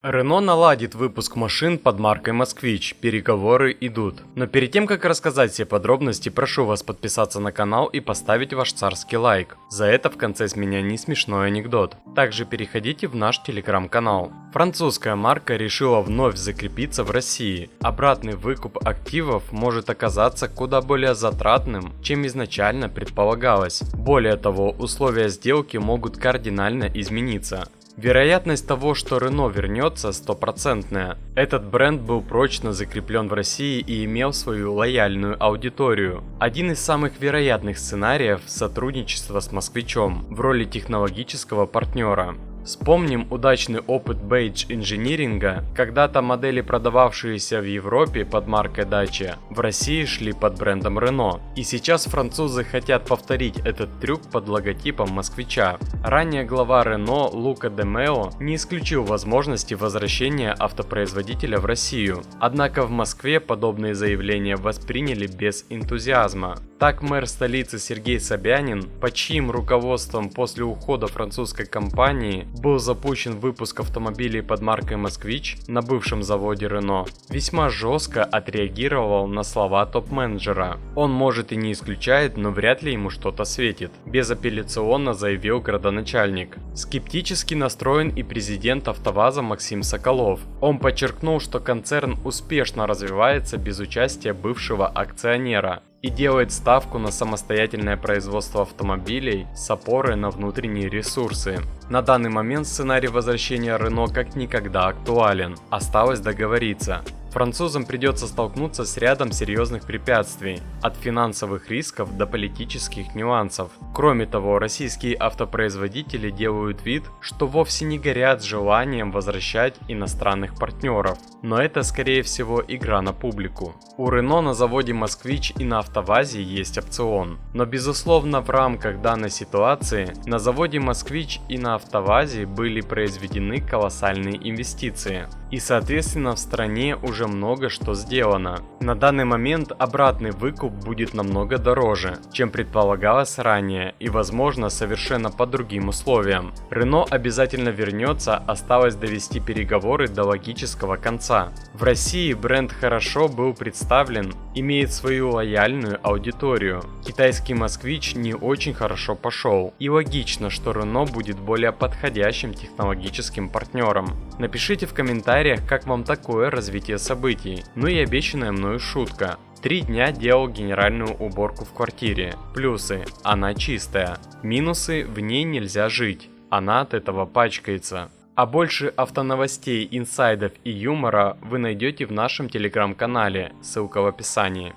Renault наладит выпуск машин под маркой «Москвич», переговоры идут. Но перед тем, как рассказать все подробности, прошу вас подписаться на канал и поставить ваш царский лайк. За это в конце с меня не смешной анекдот. Также переходите в наш телеграм-канал. Французская марка решила вновь закрепиться в России. Обратный выкуп активов может оказаться куда более затратным, чем изначально предполагалось. Более того, условия сделки могут кардинально измениться. Вероятность того, что Renault вернется, стопроцентная. Этот бренд был прочно закреплен в России и имел свою лояльную аудиторию. Один из самых вероятных сценариев – сотрудничество с Москвичом в роли технологического партнера. Вспомним удачный опыт Beige инжиниринга, когда-то модели, продававшиеся в Европе под маркой Dacia, в России шли под брендом Renault. И сейчас французы хотят повторить этот трюк под логотипом Москвича. Ранее глава Renault Лука де Мео не исключил возможности возвращения автопроизводителя в Россию. Однако в Москве подобные заявления восприняли без энтузиазма. Так мэр столицы Сергей Собянин, под чьим руководством после ухода французской компании был запущен выпуск автомобилей под маркой «Москвич» на бывшем заводе Renault, весьма жестко отреагировал на слова топ-менеджера. Он может и не исключает, но вряд ли ему что-то светит, безапелляционно заявил градоначальник. Скептически настроен и президент АвтоВАЗа Максим Соколов. Он подчеркнул, что концерн успешно развивается без участия бывшего акционера и делает ставку на самостоятельное производство автомобилей с опорой на внутренние ресурсы. На данный момент сценарий возвращения Renault как никогда актуален. Осталось договориться. Французам придется столкнуться с рядом серьезных препятствий, от финансовых рисков до политических нюансов. Кроме того, российские автопроизводители делают вид, что вовсе не горят желанием возвращать иностранных партнеров, но это скорее всего игра на публику. У Renault на заводе «Москвич» и на АвтоВАЗе есть опцион, но безусловно в рамках данной ситуации на заводе «Москвич» и на АвтоВАЗе были произведены колоссальные инвестиции. И соответственно в стране уже много что сделано. На данный момент обратный выкуп будет намного дороже, чем предполагалось ранее и возможно совершенно по другим условиям. Renault обязательно вернется, осталось довести переговоры до логического конца. В России бренд хорошо был представлен, имеет свою лояльную аудиторию. Китайский «Москвич» не очень хорошо пошел, и логично, что Renault будет более подходящим технологическим партнером. Напишите в комментариях, как вам такое развитие событий. Ну и обещанная мною шутка. 3 дня делал генеральную уборку в квартире. Плюсы – она чистая. Минусы – в ней нельзя жить. Она от этого пачкается. А больше автоновостей, инсайдов и юмора вы найдете в нашем телеграм-канале, ссылка в описании.